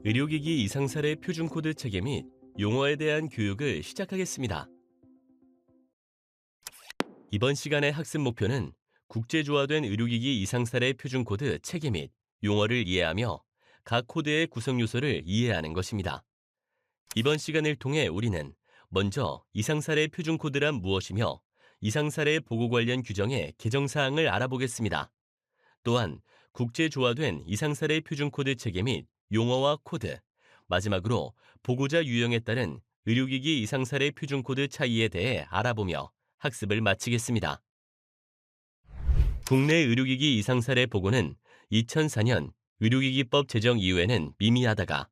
의료기기 이상 사례 표준 코드 체계 및 용어에 대한 교육을 시작하겠습니다. 이번 시간의 학습 목표는 국제조화된 의료기기 이상 사례 표준 코드 체계 및 용어를 이해하며 각 코드의 구성 요소를 이해하는 것입니다. 이번 시간을 통해 우리는 먼저 이상 사례 표준 코드란 무엇이며 이상 사례 보고 관련 규정의 개정 사항을 알아보겠습니다. 또한 국제조화된 이상 사례 표준 코드 체계 및 용어와 코드, 마지막으로 보고자 유형에 따른 의료기기 이상 사례 표준 코드 차이에 대해 알아보며 학습을 마치겠습니다. 국내 의료기기 이상 사례 보고는 2004년 의료기기법 제정 이후에는 미미하다가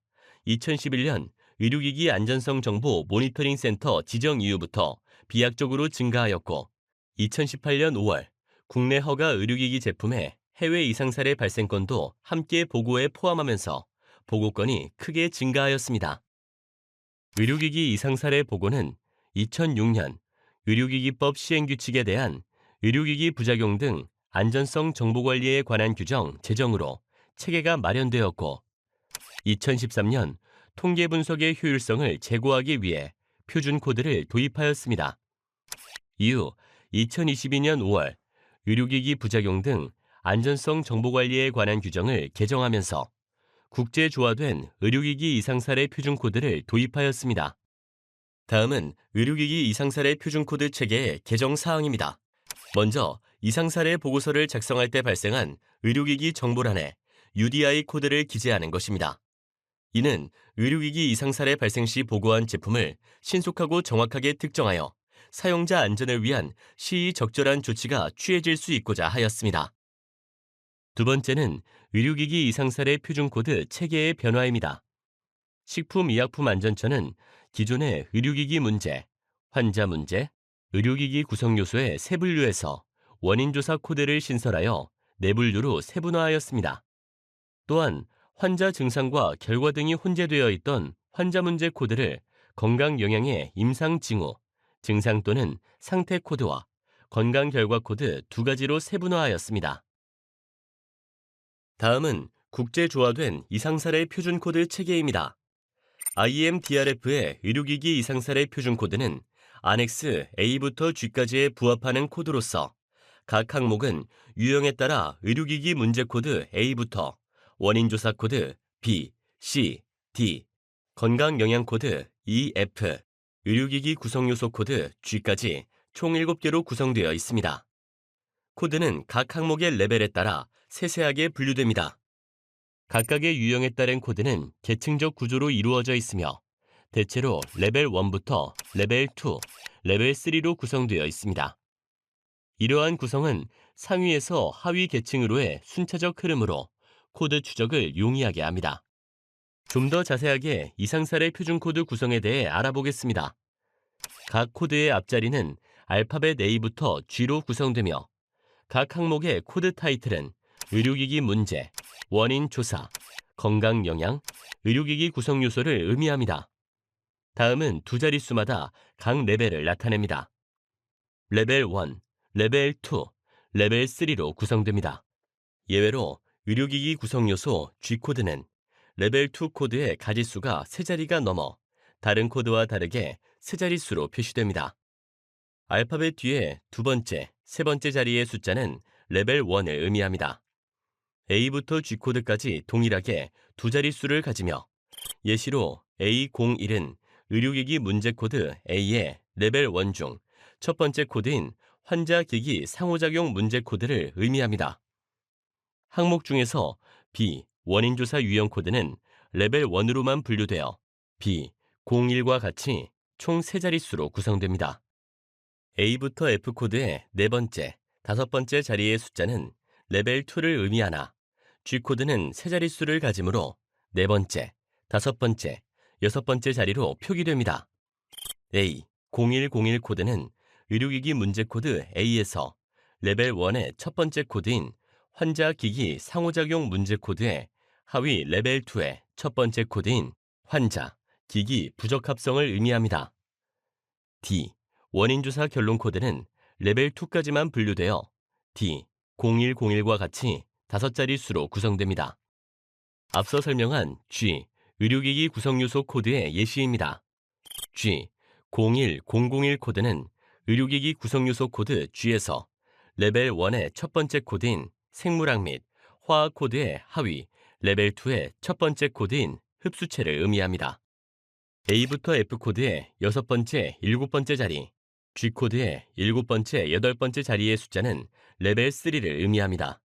2011년 의료기기 안전성 정보 모니터링 센터 지정 이후부터 비약적으로 증가하였고 2018년 5월 국내 허가 의료기기 제품의 해외 이상 사례 발생 건도 함께 보고에 포함하면서 보고건이 크게 증가하였습니다. 의료기기 이상 사례 보고는 2006년 의료기기법 시행규칙에 대한 의료기기 부작용 등 안전성 정보관리에 관한 규정 제정으로 체계가 마련되었고 2013년 통계 분석의 효율성을 제고하기 위해 표준 코드를 도입하였습니다. 이후 2022년 5월 의료기기 부작용 등 안전성 정보관리에 관한 규정을 개정하면서 국제조화된 의료기기 이상 사례 표준 코드를 도입하였습니다. 다음은 의료기기 이상 사례 표준 코드 체계의 개정 사항입니다. 먼저 이상 사례 보고서를 작성할 때 발생한 의료기기 정보란에 UDI 코드를 기재하는 것입니다. 이는 의료기기 이상 사례 발생 시 보고한 제품을 신속하고 정확하게 특정하여 사용자 안전을 위한 시의적절한 조치가 취해질 수 있고자 하였습니다. 두 번째는 의료기기 이상 사례 표준 코드 체계의 변화입니다. 식품의약품안전처는 기존의 의료기기 문제, 환자 문제, 의료기기 구성 요소의 세 분류에서 원인조사 코드를 신설하여 네 분류로 세분화하였습니다. 또한 환자 증상과 결과 등이 혼재되어 있던 환자 문제 코드를 건강 영향의 임상 징후, 증상 또는 상태 코드와 건강 결과 코드 두 가지로 세분화하였습니다. 다음은 국제조화된 이상 사례 표준 코드 체계입니다. IMDRF의 의료기기 이상 사례 표준 코드는 안엑스 A부터 G까지에 부합하는 코드로서 각 항목은 유형에 따라 의료기기 문제 코드 A부터 원인조사 코드 B, C, D, 건강 영향 코드 E, F, 의료기기 구성 요소 코드 G까지 총 7개로 구성되어 있습니다. 코드는 각 항목의 레벨에 따라 세세하게 분류됩니다. 각각의 유형에 따른 코드는 계층적 구조로 이루어져 있으며 대체로 레벨 1부터 레벨 2, 레벨 3로 구성되어 있습니다. 이러한 구성은 상위에서 하위 계층으로의 순차적 흐름으로 코드 추적을 용이하게 합니다. 좀 더 자세하게 이상 사례 표준 코드 구성에 대해 알아보겠습니다. 각 코드의 앞자리는 알파벳 A부터 G로 구성되며 각 항목의 코드 타이틀은 의료기기 문제, 원인 조사, 건강 영향, 의료기기 구성 요소를 의미합니다. 다음은 두 자릿수마다 각 레벨을 나타냅니다. 레벨 1, 레벨 2, 레벨 3로 구성됩니다. 예외로 의료기기 구성 요소 G코드는 레벨 2 코드의 가지수가 3자리가 넘어 다른 코드와 다르게 3자릿수로 표시됩니다. 알파벳 뒤에 두 번째, 세 번째 자리의 숫자는 레벨 1을 의미합니다. A부터 G코드까지 동일하게 두 자릿수를 가지며 예시로 A01은 의료기기 문제 코드 A의 레벨 1 중 첫 번째 코드인 환자기기 상호작용 문제 코드를 의미합니다. 항목 중에서 B, 원인조사 유형 코드는 레벨 1으로만 분류되어 B01과 같이 총 3자릿수로 구성됩니다. A부터 F 코드의 네 번째, 다섯 번째 자리의 숫자는 레벨 2를 의미하나 G코드는 3자릿수를 가지므로 네 번째, 다섯 번째, 여섯 번째 자리로 표기됩니다. A0101 코드는 의료기기 문제 코드 A에서 레벨 1의 첫 번째 코드인 환자기기 상호작용 문제 코드의 하위 레벨 2의 첫 번째 코드인 환자, 기기 부적합성을 의미합니다. 원인 조사 결론 코드는 레벨 2까지만 분류되어 D0101과 같이 5자리 수로 구성됩니다. 앞서 설명한 G, 의료기기 구성 요소 코드의 예시입니다. G01001 코드는 의료기기 구성 요소 코드 G에서 레벨 1의 첫 번째 코드인 생물학 및 화학 코드의 하위, 레벨 2의 첫 번째 코드인 흡수체를 의미합니다. A부터 F 코드의 6번째, 7번째 자리, G 코드의 7번째, 8번째 자리의 숫자는 레벨 3를 의미합니다.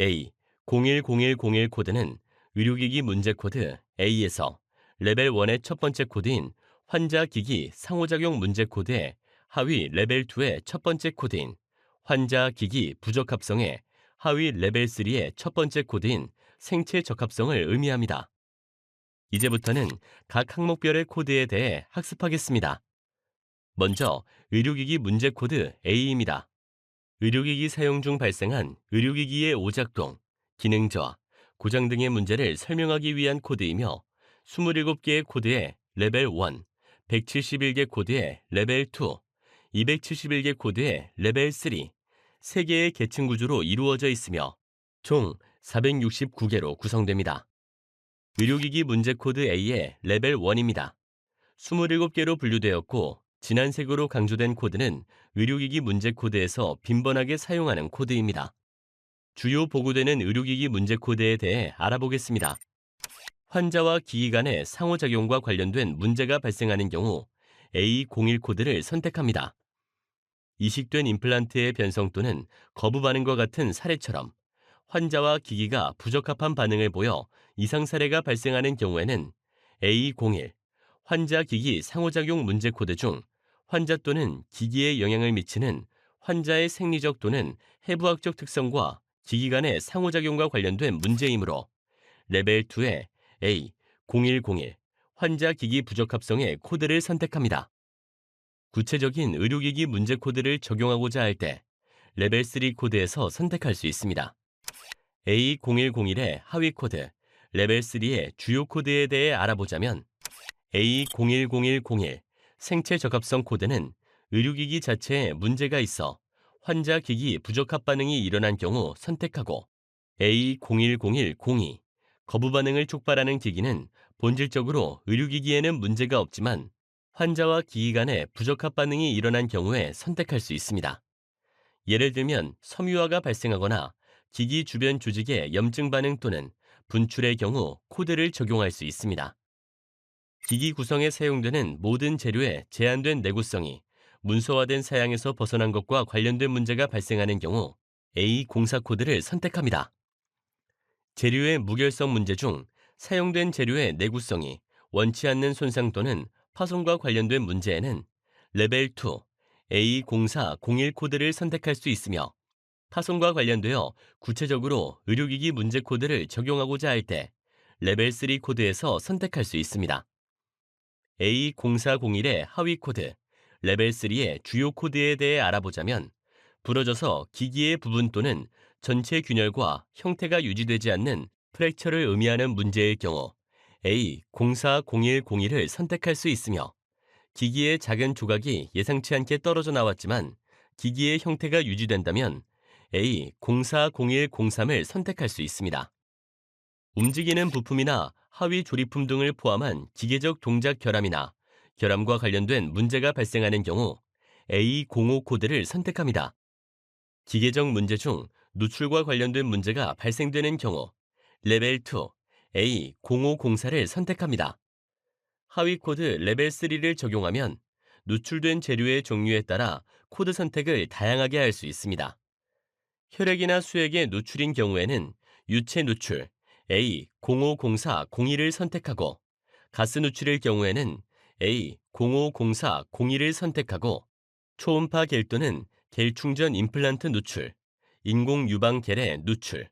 A010101 코드는 의료기기 문제 코드 A에서 레벨 1의 첫 번째 코드인 환자기기 상호작용 문제 코드의 하위 레벨 2의 첫 번째 코드인 환자기기 부적합성의 하위 레벨 3의 첫 번째 코드인 생체 적합성을 의미합니다. 이제부터는 각 항목별의 코드에 대해 학습하겠습니다. 먼저 의료기기 문제 코드 A입니다. 의료기기 사용 중 발생한 의료기기의 오작동, 기능 저하, 고장 등의 문제를 설명하기 위한 코드이며 27개의 코드의 레벨 1, 171개 코드의 레벨 2, 271개 코드의 레벨 3, 3개의 계층 구조로 이루어져 있으며 총 469개로 구성됩니다. 의료기기 문제 코드 A의 레벨 1입니다. 27개로 분류되었고 진한 색으로 강조된 코드는 의료기기 문제 코드에서 빈번하게 사용하는 코드입니다. 주요 보고되는 의료기기 문제 코드에 대해 알아보겠습니다. 환자와 기기 간의 상호작용과 관련된 문제가 발생하는 경우 A01 코드를 선택합니다. 이식된 임플란트의 변성 또는 거부 반응과 같은 사례처럼 환자와 기기가 부적합한 반응을 보여 이상 사례가 발생하는 경우에는 A01 환자 기기 상호작용 문제 코드 중 환자 또는 기기에 영향을 미치는 환자의 생리적 또는 해부학적 특성과 기기 간의 상호작용과 관련된 문제이므로 레벨 2의 A0101 환자 기기 부적합성의 코드를 선택합니다. 구체적인 의료기기 문제 코드를 적용하고자 할 때 레벨 3 코드에서 선택할 수 있습니다. A0101의 하위 코드, 레벨 3의 주요 코드에 대해 알아보자면 A010101 생체 적합성 코드는 의료기기 자체에 문제가 있어 환자 기기 부적합 반응이 일어난 경우 선택하고 A010102 거부 반응을 촉발하는 기기는 본질적으로 의료기기에는 문제가 없지만 환자와 기기 간에 부적합 반응이 일어난 경우에 선택할 수 있습니다. 예를 들면 섬유화가 발생하거나 기기 주변 조직의 염증 반응 또는 분출의 경우 코드를 적용할 수 있습니다. 기기 구성에 사용되는 모든 재료의 제한된 내구성이 문서화된 사양에서 벗어난 것과 관련된 문제가 발생하는 경우 A04 코드를 선택합니다. 재료의 무결성 문제 중 사용된 재료의 내구성이 원치 않는 손상 또는 파손과 관련된 문제에는 레벨 2 A0401 코드를 선택할 수 있으며 파손과 관련되어 구체적으로 의료기기 문제 코드를 적용하고자 할 때 레벨 3 코드에서 선택할 수 있습니다. A0401의 하위 코드, 레벨 3의 주요 코드에 대해 알아보자면 부러져서 기기의 부분 또는 전체 균열과 형태가 유지되지 않는 프랙처를 의미하는 문제의 경우 A040101을 선택할 수 있으며 기기의 작은 조각이 예상치 않게 떨어져 나왔지만 기기의 형태가 유지된다면 A040103을 선택할 수 있습니다. 움직이는 부품이나 하위 조립품 등을 포함한 기계적 동작 결함이나 결함과 관련된 문제가 발생하는 경우 A05 코드를 선택합니다. 기계적 문제 중 누출과 관련된 문제가 발생되는 경우 레벨 2 A0504를 선택합니다. 하위 코드 레벨 3를 적용하면 누출된 재료의 종류에 따라 코드 선택을 다양하게 할 수 있습니다. 혈액이나 수액의 누출인 경우에는 유체 누출 A050402를 선택하고 가스 누출일 경우에는 A050402를 선택하고 초음파 겔 또는 겔 충전 임플란트 누출, 인공 유방 겔의 누출,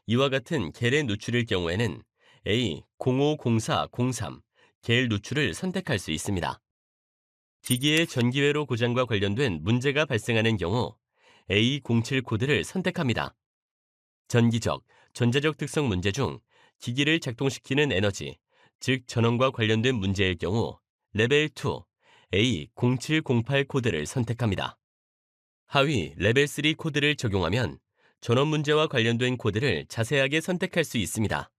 이와 같은 겔의 누출일 경우에는 A050403 겔 누출을 선택할 수 있습니다. 기기의 전기회로 고장과 관련된 문제가 발생하는 경우 A07 코드를 선택합니다. 전기적, 전자적 특성 문제 중 기기를 작동시키는 에너지, 즉 전원과 관련된 문제일 경우 레벨 A0708 코드를 선택합니다. 하위 레벨 3 코드를 적용하면 전원 문제와 관련된 코드를 자세하게 선택할 수 있습니다.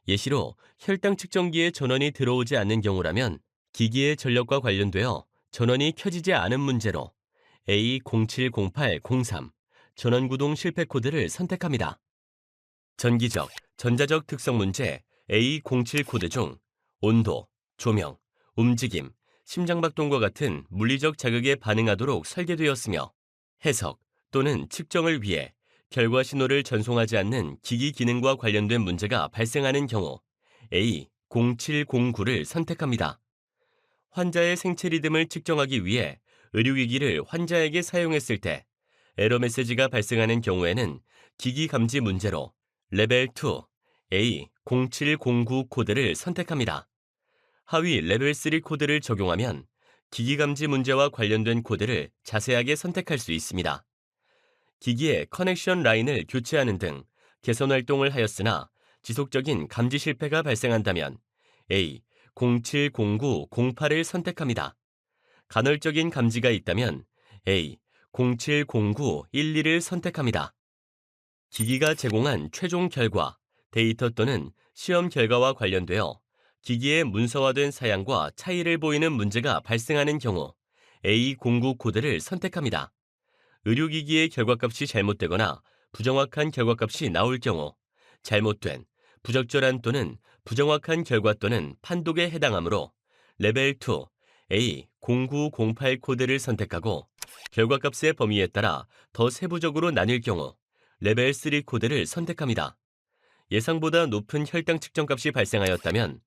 예시로 혈당 측정기에 전원이 들어오지 않는 경우라면 기기의 전력과 관련되어 전원이 켜지지 않은 문제로 A070803 전원구동 실패 코드를 선택합니다. 전기적, 전자적 특성 문제 A07 코드 중 온도, 조명, 움직임, 심장박동과 같은 물리적 자극에 반응하도록 설계되었으며 해석 또는 측정을 위해 결과 신호를 전송하지 않는 기기 기능과 관련된 문제가 발생하는 경우 A0709를 선택합니다. 환자의 생체 리듬을 측정하기 위해 의료기기를 환자에게 사용했을 때 에러 메시지가 발생하는 경우에는 기기 감지 문제로 레벨 2 A0709 코드를 선택합니다. 하위 레벨 3 코드를 적용하면 기기 감지 문제와 관련된 코드를 자세하게 선택할 수 있습니다. 기기의 커넥션 라인을 교체하는 등 개선 활동을 하였으나 지속적인 감지 실패가 발생한다면 A070908을 선택합니다. 간헐적인 감지가 있다면 A070912를 선택합니다. 기기가 제공한 최종 결과, 데이터 또는 시험 결과와 관련되어 기기의 문서화된 사양과 차이를 보이는 문제가 발생하는 경우 A09 코드를 선택합니다. 의료기기의 결과값이 잘못되거나 부정확한 결과값이 나올 경우 잘못된, 부적절한 또는 부정확한 결과 또는 판독에 해당하므로 레벨 2 A0908 코드를 선택하고 결과값의 범위에 따라 더 세부적으로 나뉠 경우 레벨 3 코드를 선택합니다. 예상보다 높은 혈당 측정값이 발생하였다면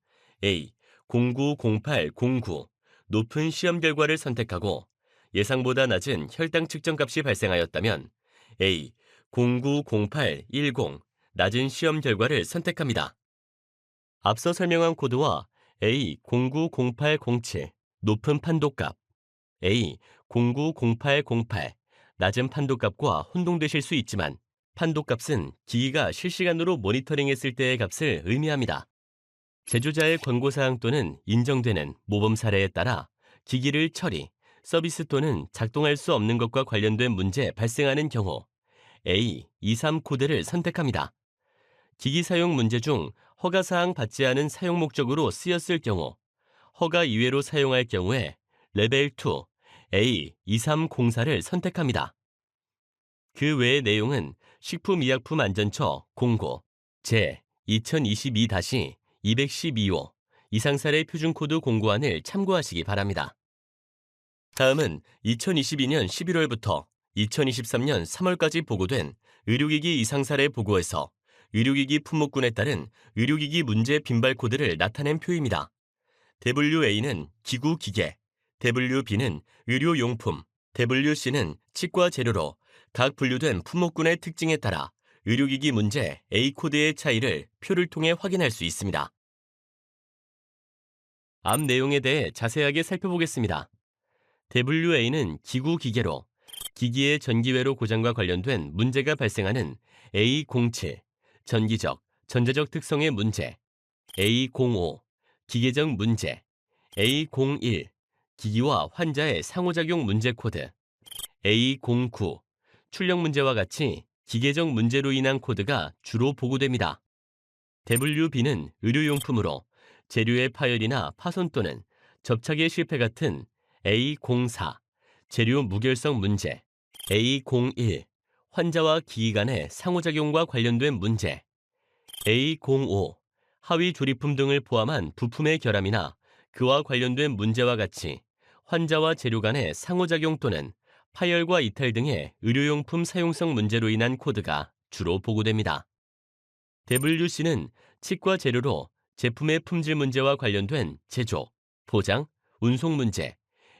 A090809 높은 시험 결과를 선택하고 예상보다 낮은 혈당 측정값이 발생하였다면 A090810 낮은 시험 결과를 선택합니다. 앞서 설명한 코드와 A090807 높은 판독값, A090808 낮은 판독값과 혼동되실 수 있지만 판독값은 기기가 실시간으로 모니터링했을 때의 값을 의미합니다. 제조자의 권고사항 또는 인정되는 모범 사례에 따라 기기를 처리, 서비스 또는 작동할 수 없는 것과 관련된 문제 발생하는 경우 A23 코드를 선택합니다. 기기 사용 문제 중 허가사항 받지 않은 사용 목적으로 쓰였을 경우 허가 이외로 사용할 경우에 레벨 2 A2304를 선택합니다. 그 외의 내용은 식품의약품안전처 공고 제 2022-212호 이상사례 표준코드 공고안을 참고하시기 바랍니다. 다음은 2022년 11월부터 2023년 3월까지 보고된 의료기기 이상사례 보고에서 의료기기 품목군에 따른 의료기기 문제 빈발 코드를 나타낸 표입니다. WA는 기구 기계, WB는 의료용품, WC는 치과 재료로 각 분류된 품목군의 특징에 따라 의료기기 문제 A코드의 차이를 표를 통해 확인할 수 있습니다. 앞 내용에 대해 자세하게 살펴보겠습니다. WA는 기구 기계로 기기의 전기회로 고장과 관련된 문제가 발생하는 A07 전기적, 전자적 특성의 문제, A05 기계적 문제, A01 기기와 환자의 상호작용 문제 코드, A09 출력 문제와 같이 기계적 문제로 인한 코드가 주로 보고됩니다. WB는 의료용품으로 재료의 파열이나 파손 또는 접착의 실패 같은 A04 재료 무결성 문제, A01 환자와 기기 간의 상호작용과 관련된 문제, A05 하위 조리품 등을 포함한 부품의 결함이나 그와 관련된 문제와 같이 환자와 재료 간의 상호작용 또는 파열과 이탈 등의 의료용품 사용성 문제로 인한 코드가 주로 보고됩니다. WC는 치과 재료로 제품의 품질 문제와 관련된 제조, 포장, 운송 문제,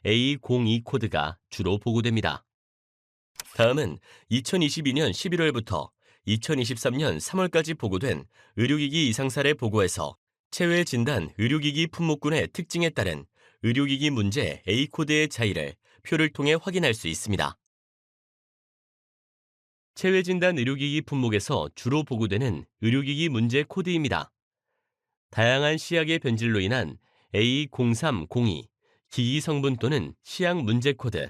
A02 코드가 주로 보고됩니다. 다음은 2022년 11월부터 2023년 3월까지 보고된 의료기기 이상사례 보고에서 체외 진단 의료기기 품목군의 특징에 따른 의료기기 문제 A코드의 차이를 표를 통해 확인할 수 있습니다. 체외 진단 의료기기 품목에서 주로 보고되는 의료기기 문제 코드입니다. 다양한 시약의 변질로 인한 A0302 기기 성분 또는 시약 문제 코드,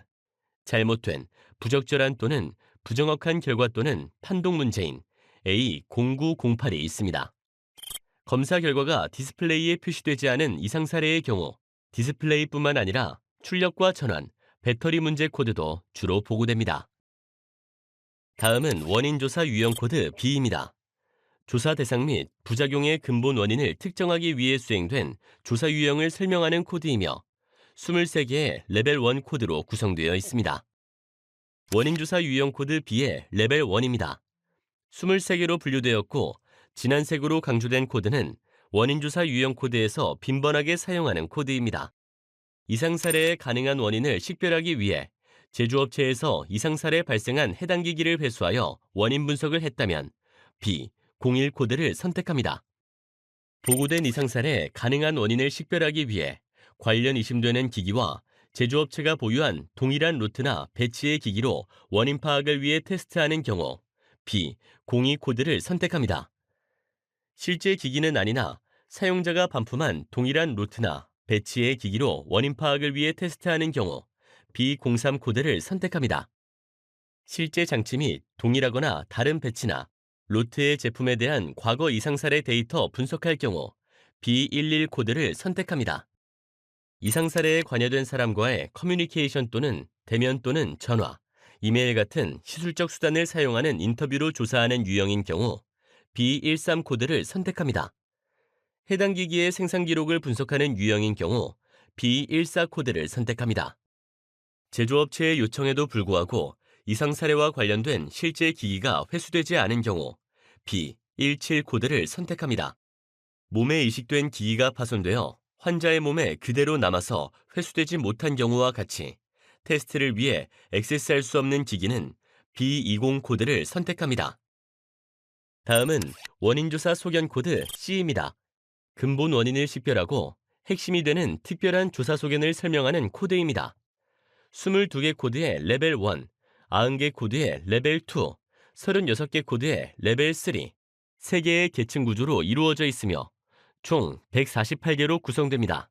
잘못된, 부적절한 또는 부정확한 결과 또는 판독 문제인 A09008이 있습니다. 검사 결과가 디스플레이에 표시되지 않은 이상 사례의 경우 디스플레이뿐만 아니라 출력과 전원, 배터리 문제 코드도 주로 보고됩니다. 다음은 원인 조사 유형 코드 B입니다. 조사 대상 및 부작용의 근본 원인을 특정하기 위해 수행된 조사 유형을 설명하는 코드이며 23개의 레벨 1 코드로 구성되어 있습니다. 원인 조사 유형 코드 B의 레벨 1입니다. 23개로 분류되었고 진한 색으로 강조된 코드는 원인 조사 유형 코드에서 빈번하게 사용하는 코드입니다. 이상 사례의 가능한 원인을 식별하기 위해 제조업체에서 이상 사례 발생한 해당 기기를 회수하여 원인 분석을 했다면 B01 코드를 선택합니다. 보고된 이상 사례의 가능한 원인을 식별하기 위해 관련 의심되는 기기와 제조업체가 보유한 동일한 루트나 배치의 기기로 원인 파악을 위해 테스트하는 경우 B02 코드를 선택합니다. 실제 기기는 아니나 사용자가 반품한 동일한 루트나 배치의 기기로 원인 파악을 위해 테스트하는 경우 B03 코드를 선택합니다. 실제 장치 및 동일하거나 다른 배치나 루트의 제품에 대한 과거 이상 사례 데이터 분석할 경우 B11 코드를 선택합니다. 이상 사례에 관여된 사람과의 커뮤니케이션 또는 대면 또는 전화, 이메일 같은 시술적 수단을 사용하는 인터뷰로 조사하는 유형인 경우 B13 코드를 선택합니다. 해당 기기의 생산 기록을 분석하는 유형인 경우 B14 코드를 선택합니다. 제조업체의 요청에도 불구하고 이상 사례와 관련된 실제 기기가 회수되지 않은 경우 B17 코드를 선택합니다. 몸에 이식된 기기가 파손되어 환자의 몸에 그대로 남아서 회수되지 못한 경우와 같이 테스트를 위해 액세스할 수 없는 기기는 B20 코드를 선택합니다. 다음은 원인조사 소견 코드 C입니다. 근본 원인을 식별하고 핵심이 되는 특별한 조사 소견을 설명하는 코드입니다. 22개 코드의 레벨 1, 90개 코드의 레벨 2, 36개 코드의 레벨 3, 3개의 계층 구조로 이루어져 있으며 총 148개로 구성됩니다.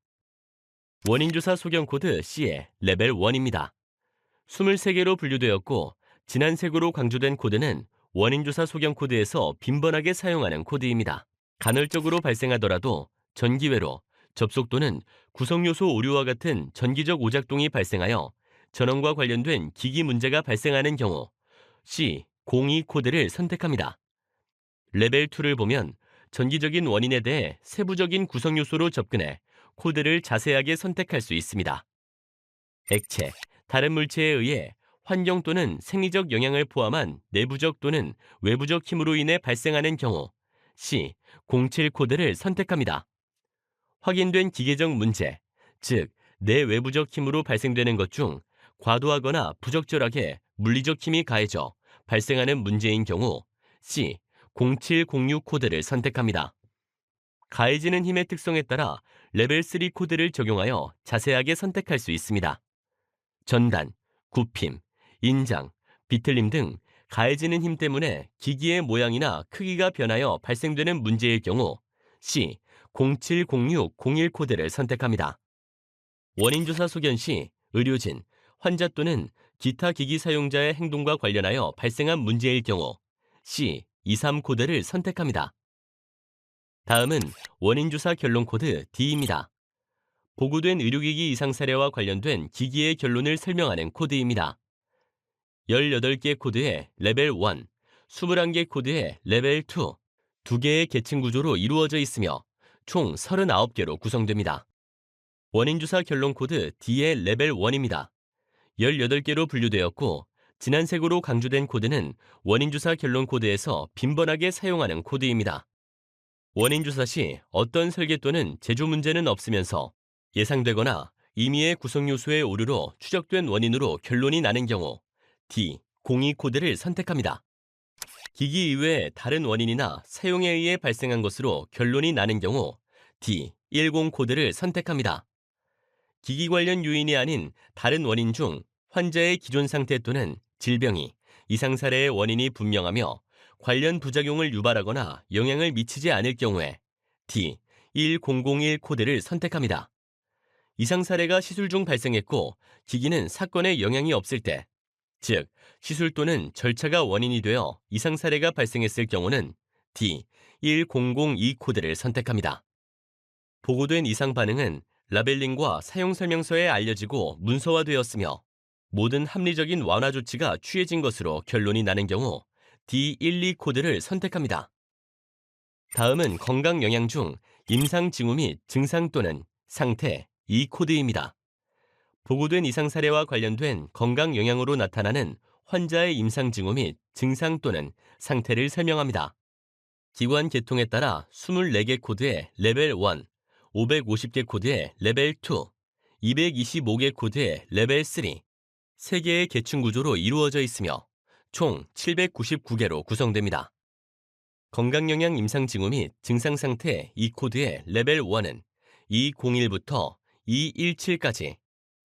원인조사 소견 코드 C의 레벨 1입니다. 23개로 분류되었고 진한 색으로 강조된 코드는 원인조사 소견 코드에서 빈번하게 사용하는 코드입니다. 간헐적으로 발생하더라도 전기회로, 접속 또는 구성요소 오류와 같은 전기적 오작동이 발생하여 전원과 관련된 기기 문제가 발생하는 경우 C02 코드를 선택합니다. 레벨 2를 보면 전기적인 원인에 대해 세부적인 구성요소로 접근해 코드를 자세하게 선택할 수 있습니다. 액체, 다른 물체에 의해 환경 또는 생리적 영향을 포함한 내부적 또는 외부적 힘으로 인해 발생하는 경우 C07 코드를 선택합니다. 확인된 기계적 문제, 즉 내외부적 힘으로 발생되는 것 중 과도하거나 부적절하게 물리적 힘이 가해져 발생하는 문제인 경우 C0706 코드를 선택합니다. 가해지는 힘의 특성에 따라 레벨 3 코드를 적용하여 자세하게 선택할 수 있습니다. 전단, 굽힘, 인장, 비틀림 등 가해지는 힘 때문에 기기의 모양이나 크기가 변하여 발생되는 문제일 경우 C070601 코드를 선택합니다. 원인조사 소견 시 의료진, 환자 또는 기타 기기 사용자의 행동과 관련하여 발생한 문제일 경우 C23 코드를 선택합니다. 다음은 원인조사 결론 코드 D입니다. 보고된 의료기기 이상 사례와 관련된 기기의 결론을 설명하는 코드입니다. 18개 코드의 레벨 1, 21개 코드의 레벨 2, 2개의 계층 구조로 이루어져 있으며 총 39개로 구성됩니다. 원인조사 결론 코드 D의 레벨 1입니다. 18개로 분류되었고 진한 색으로 강조된 코드는 원인조사 결론 코드에서 빈번하게 사용하는 코드입니다. 원인조사 시 어떤 설계 또는 제조 문제는 없으면서 예상되거나 임의의 구성 요소의 오류로 추적된 원인으로 결론이 나는 경우 D02 코드를 선택합니다. 기기 이외의 다른 원인이나 사용에 의해 발생한 것으로 결론이 나는 경우 D10 코드를 선택합니다. 기기 관련 요인이 아닌 다른 원인 중 환자의 기존 상태 또는 질병이 이상 사례의 원인이 분명하며 관련 부작용을 유발하거나 영향을 미치지 않을 경우에 D1001 코드를 선택합니다. 이상 사례가 시술 중 발생했고 기기는 사건에 영향이 없을 때, 즉 시술 또는 절차가 원인이 되어 이상 사례가 발생했을 경우는 D1002 코드를 선택합니다. 보고된 이상 반응은 라벨링과 사용 설명서에 알려지고 문서화되었으며 모든 합리적인 완화 조치가 취해진 것으로 결론이 나는 경우 D12 코드를 선택합니다. 다음은 건강 영향 중 임상 징후 및 증상 또는 상태 이 코드입니다. 보고된 이상 사례와 관련된 건강 영향으로 나타나는 환자의 임상 징후 및 증상 또는 상태를 설명합니다. 기관 계통에 따라 24개 코드의 레벨 1, 550개 코드의 레벨 2, 225개 코드의 레벨 3, 3개의 계층 구조로 이루어져 있으며 총 799개로 구성됩니다. 건강영양 임상 징후 및 증상 상태 이 코드의 레벨 1은 201부터 217까지,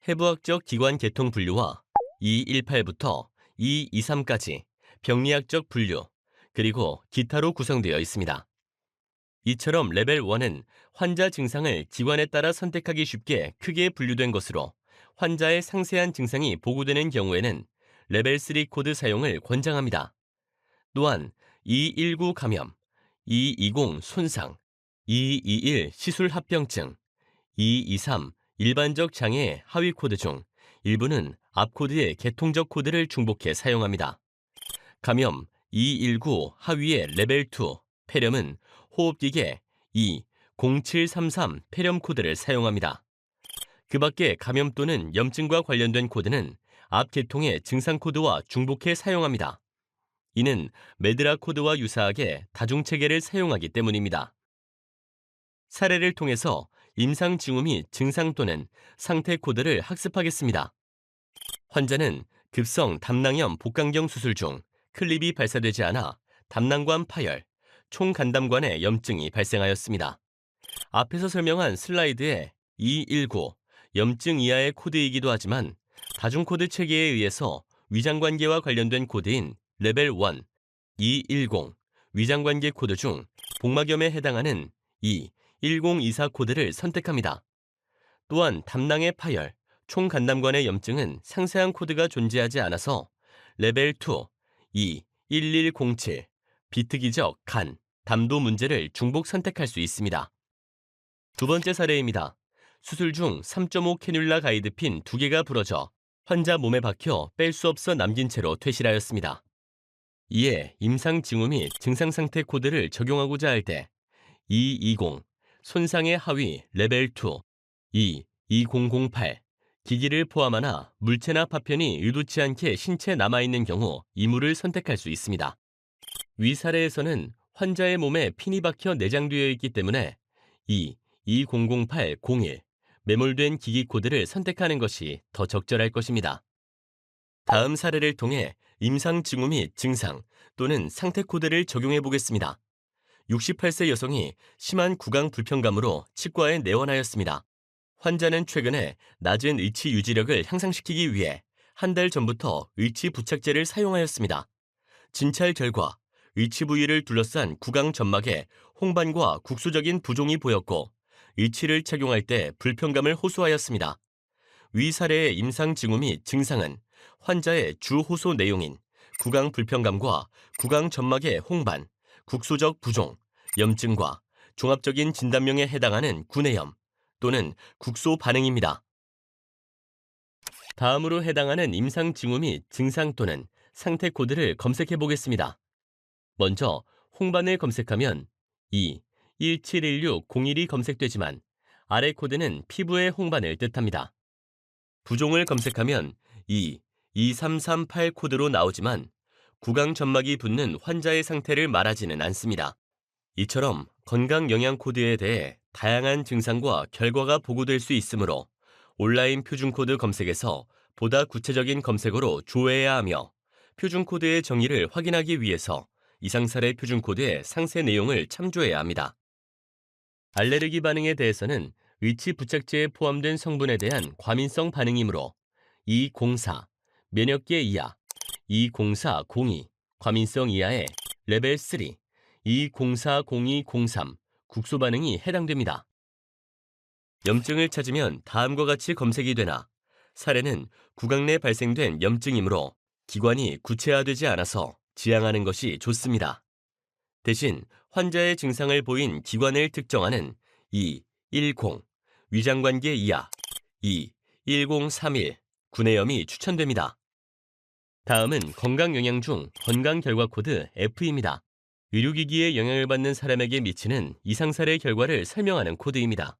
해부학적 기관 계통 분류와 218부터 223까지 병리학적 분류, 그리고 기타로 구성되어 있습니다. 이처럼 레벨 1은 환자 증상을 기관에 따라 선택하기 쉽게 크게 분류된 것으로 환자의 상세한 증상이 보고되는 경우에는 레벨 3 코드 사용을 권장합니다. 또한 219 감염, 220 손상, 221 시술 합병증, 223 일반적 장애 하위 코드 중 일부는 앞 코드의 계통적 코드를 중복해 사용합니다. 감염 219 하위의 레벨 2 폐렴은 호흡기계 20733 폐렴 코드를 사용합니다. 그 밖에 감염 또는 염증과 관련된 코드는 앞 계통의 증상 코드와 중복해 사용합니다. 이는 메드라 코드와 유사하게 다중체계를 사용하기 때문입니다. 사례를 통해서 임상 징후 및 증상 또는 상태 코드를 학습하겠습니다. 환자는 급성 담낭염 복강경 수술 중 클립이 발사되지 않아 담낭관 파열, 총간담관에 염증이 발생하였습니다. 앞에서 설명한 슬라이드의 219 염증 이하의 코드이기도 하지만 다중코드 체계에 의해서 위장관계와 관련된 코드인 레벨 1, 210 위장관계 코드 중 복막염에 해당하는 21024 코드를 선택합니다. 또한 담낭의 파열, 총간담관의 염증은 상세한 코드가 존재하지 않아서 레벨 2, 21107 비특이적 간, 담도 문제를 중복 선택할 수 있습니다. 두 번째 사례입니다. 수술 중 3.5 캐뉼라 가이드 핀 2개가 부러져 환자 몸에 박혀 뺄 수 없어 남긴 채로 퇴실하였습니다. 이에 임상 징후 및 증상 상태 코드를 적용하고자 할 때 220 손상의 하위 레벨 2, 2008 기기를 포함하나 물체나 파편이 의도치 않게 신체에 남아있는 경우 이물을 선택할 수 있습니다. 위 사례에서는 환자의 몸에 핀이 박혀 내장되어 있기 때문에 200801 매몰된 기기 코드를 선택하는 것이 더 적절할 것입니다. 다음 사례를 통해 임상 징후 및 증상 또는 상태 코드를 적용해 보겠습니다. 68세 여성이 심한 구강 불편감으로 치과에 내원하였습니다. 환자는 최근에 낮은 의치 유지력을 향상시키기 위해 한 달 전부터 의치 부착제를 사용하였습니다. 진찰 결과 의치 부위를 둘러싼 구강 점막에 홍반과 국소적인 부종이 보였고 의치를 착용할 때 불편감을 호소하였습니다. 위 사례의 임상 징후 및 증상은 환자의 주 호소 내용인 구강 불편감과 구강 점막의 홍반, 국소적 부종, 염증과 종합적인 진단명에 해당하는 구내염 또는 국소 반응입니다. 다음으로 해당하는 임상 징후 및 증상 또는 상태 코드를 검색해 보겠습니다. 먼저 홍반을 검색하면 2-171601이 검색되지만 아래 코드는 피부의 홍반을 뜻합니다. 부종을 검색하면 2-2338 코드로 나오지만 구강 점막이 붓는 환자의 상태를 말하지는 않습니다. 이처럼 건강 영양 코드에 대해 다양한 증상과 결과가 보고될 수 있으므로 온라인 표준 코드 검색에서 보다 구체적인 검색어로 조회해야 하며 표준 코드의 정의를 확인하기 위해서 이상 사례 표준 코드의 상세 내용을 참조해야 합니다. 알레르기 반응에 대해서는 의치 부착제에 포함된 성분에 대한 과민성 반응이므로 204 면역계 이하, 20402 과민성 이하의 레벨 3, 2040203 국소 반응이 해당됩니다. 염증을 찾으면 다음과 같이 검색이 되나 사례는 구강 내 발생된 염증이므로 기관이 구체화되지 않아서 지양하는 것이 좋습니다. 대신 환자의 증상을 보인 기관을 특정하는 2, 10, 위장관계 이하, 2, 1031, 구내염이 추천됩니다. 다음은 건강영양 중 건강결과 코드 F입니다. 의료기기에 영향을 받는 사람에게 미치는 이상사례 결과를 설명하는 코드입니다.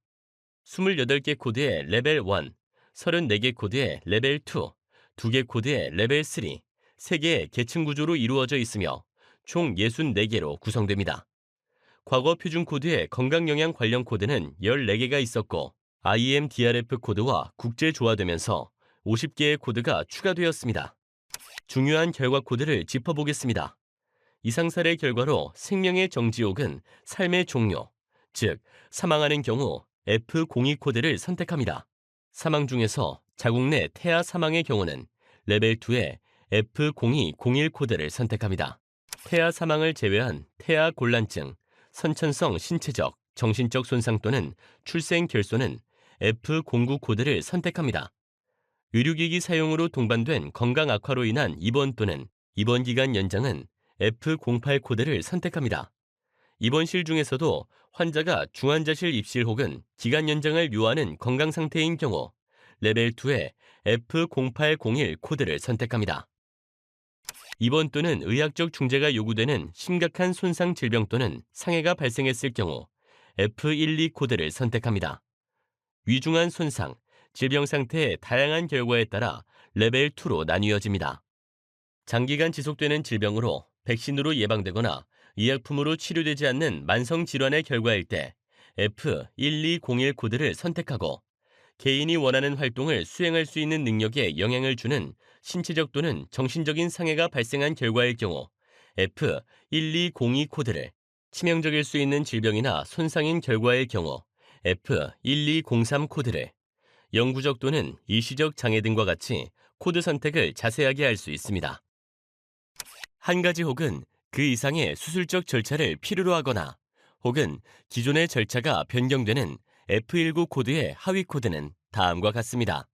28개 코드의 레벨 1, 34개 코드의 레벨 2, 2개 코드의 레벨 3, 3개의 계층 구조로 이루어져 있으며 총 64개로 구성됩니다. 과거 표준 코드의 건강영양 관련 코드는 14개가 있었고 IMDRF 코드와 국제조화되면서 50개의 코드가 추가되었습니다. 중요한 결과 코드를 짚어보겠습니다. 이상사례 결과로 생명의 정지 혹은 삶의 종료, 즉 사망하는 경우 F02 코드를 선택합니다. 사망 중에서 자국 내 태아 사망의 경우는 레벨 2의 F0201 코드를 선택합니다. 태아 사망을 제외한 태아 곤란증, 선천성 신체적, 정신적 손상 또는 출생 결손은 F09 코드를 선택합니다. 의료기기 사용으로 동반된 건강 악화로 인한 입원 또는 입원 기간 연장은 F08 코드를 선택합니다. 입원실 중에서도 환자가 중환자실 입실 혹은 기간 연장을 요하는 건강 상태인 경우 레벨 2의 F0801 코드를 선택합니다. 입원 또는 의학적 중재가 요구되는 심각한 손상 질병 또는 상해가 발생했을 경우 F12 코드를 선택합니다. 위중한 손상, 질병 상태의 다양한 결과에 따라 레벨 2로 나뉘어집니다. 장기간 지속되는 질병으로 백신으로 예방되거나 의약품으로 치료되지 않는 만성 질환의 결과일 때 F1201 코드를 선택하고 개인이 원하는 활동을 수행할 수 있는 능력에 영향을 주는 신체적 또는 정신적인 상해가 발생한 결과일 경우 F1202 코드를, 치명적일 수 있는 질병이나 손상인 결과일 경우 F1203 코드를, 영구적 또는 일시적 장애 등과 같이 코드 선택을 자세하게 할 수 있습니다. 한 가지 혹은 그 이상의 수술적 절차를 필요로 하거나 혹은 기존의 절차가 변경되는 F19 코드의 하위 코드는 다음과 같습니다.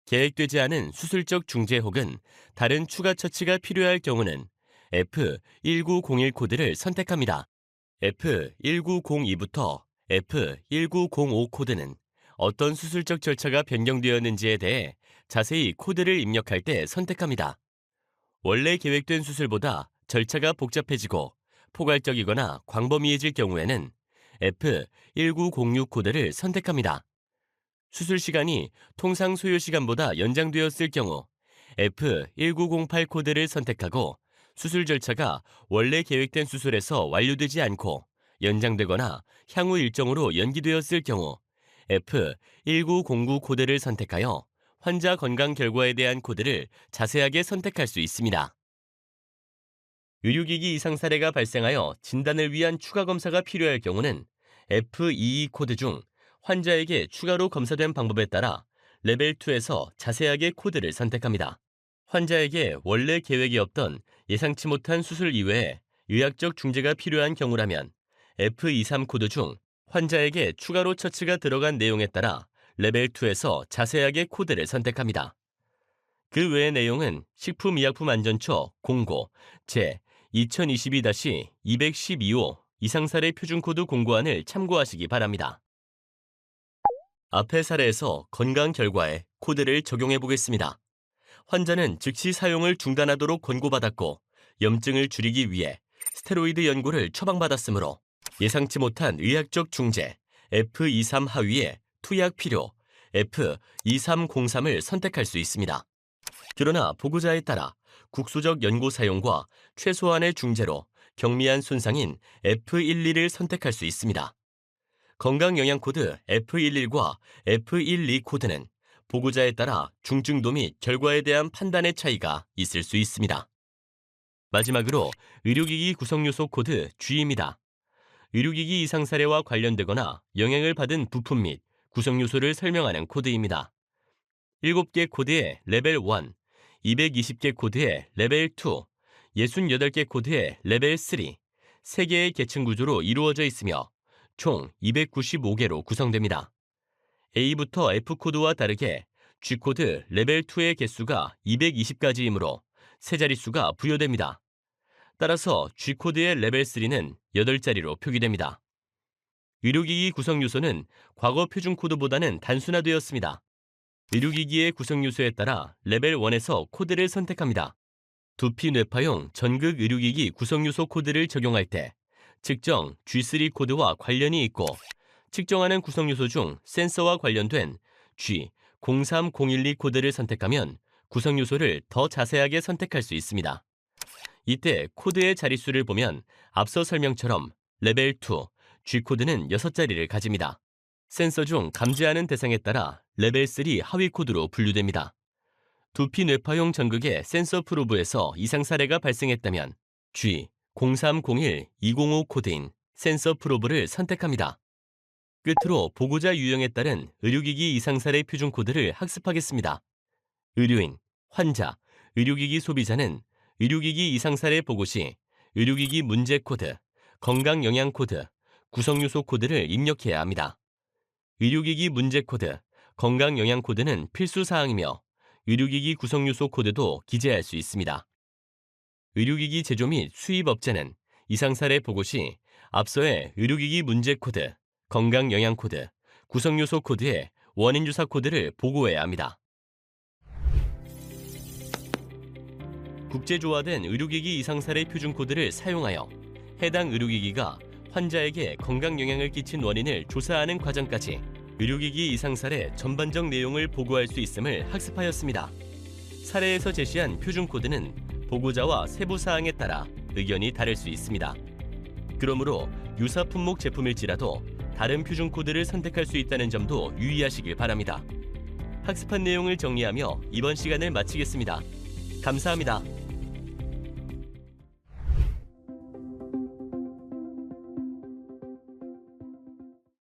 계획되지 않은 수술적 중재 혹은 다른 추가 처치가 필요할 경우는 F1901 코드를 선택합니다. F1902부터 F1905 코드는 어떤 수술적 절차가 변경되었는지에 대해 자세히 코드를 입력할 때 선택합니다. 원래 계획된 수술보다 절차가 복잡해지고 포괄적이거나 광범위해질 경우에는 F1906 코드를 선택합니다. 수술 시간이 통상 소요 시간보다 연장되었을 경우 F1908 코드를 선택하고 수술 절차가 원래 계획된 수술에서 완료되지 않고 연장되거나 향후 일정으로 연기되었을 경우 F1909 코드를 선택하여 환자 건강 결과에 대한 코드를 자세하게 선택할 수 있습니다. 의료기기 이상 사례가 발생하여 진단을 위한 추가 검사가 필요할 경우는 F22 코드 중 환자에게 추가로 검사된 방법에 따라 레벨 2에서 자세하게 코드를 선택합니다. 환자에게 원래 계획이 없던 예상치 못한 수술 이외에 의학적 중재가 필요한 경우라면 F23 코드 중 환자에게 추가로 처치가 들어간 내용에 따라 레벨 2에서 자세하게 코드를 선택합니다. 그 외의 내용은 식품의약품안전처 공고 제 2022-212호 이상사례 표준코드 공고안을 참고하시기 바랍니다. 앞의 사례에서 건강 결과에 코드를 적용해 보겠습니다. 환자는 즉시 사용을 중단하도록 권고받았고 염증을 줄이기 위해 스테로이드 연고를 처방받았으므로 예상치 못한 의학적 중재 F23 하위에 투약 필요 F2303을 선택할 수 있습니다. 그러나 보고자에 따라 국소적 연고 사용과 최소한의 중재로 경미한 손상인 F12를 선택할 수 있습니다. 건강영양코드 F11과 F12 코드는 보고자에 따라 중증도 및 결과에 대한 판단의 차이가 있을 수 있습니다. 마지막으로 의료기기 구성요소 코드 G입니다. 의료기기 이상 사례와 관련되거나 영향을 받은 부품 및 구성요소를 설명하는 코드입니다. 7개 코드의 레벨 1, 220개 코드의 레벨 2, 68개 코드의 레벨 3, 3개의 계층 구조로 이루어져 있으며 총 295개로 구성됩니다. A부터 F코드와 다르게 G코드 레벨 2의 개수가 220가지이므로 세 자릿수가 부여됩니다. 따라서 G코드의 레벨 3는 8자리로 표기됩니다. 의료기기 구성 요소는 과거 표준 코드보다는 단순화되었습니다. 의료기기의 구성 요소에 따라 레벨 1에서 코드를 선택합니다. 두피 뇌파용 전극 의료기기 구성 요소 코드를 적용할 때 측정 G3 코드와 관련이 있고 측정하는 구성 요소 중 센서와 관련된 G03012 코드를 선택하면 구성 요소를 더 자세하게 선택할 수 있습니다. 이때 코드의 자릿수를 보면 앞서 설명처럼 레벨 2 G코드는 6자리를 가집니다. 센서 중 감지하는 대상에 따라 레벨 3 하위 코드로 분류됩니다. 두피 뇌파용 전극의 센서 프로브에서 이상 사례가 발생했다면 G0301205 코드인 센서 프로브를 선택합니다. 끝으로 보고자 유형에 따른 의료기기 이상 사례 표준 코드를 학습하겠습니다. 의료인, 환자, 의료기기 소비자는 의료기기 이상 사례 보고 시 의료기기 문제 코드, 건강 영양 코드, 구성요소 코드를 입력해야 합니다. 의료기기 문제 코드, 건강 영양 코드는 필수 사항이며 의료기기 구성요소 코드도 기재할 수 있습니다. 의료기기 제조 및 수입업자는 이상 사례 보고 시 앞서의 의료기기 문제 코드, 건강 영양 코드, 구성요소 코드의 원인 주사 코드를 보고해야 합니다. 국제조화된 의료기기 이상 사례 표준 코드를 사용하여 해당 의료기기가 환자에게 건강 영향을 끼친 원인을 조사하는 과정까지 의료기기 이상 사례 전반적 내용을 보고할 수 있음을 학습하였습니다. 사례에서 제시한 표준 코드는 보고자와 세부 사항에 따라 의견이 다를 수 있습니다. 그러므로 유사 품목 제품일지라도 다른 표준 코드를 선택할 수 있다는 점도 유의하시길 바랍니다. 학습한 내용을 정리하며 이번 시간을 마치겠습니다. 감사합니다.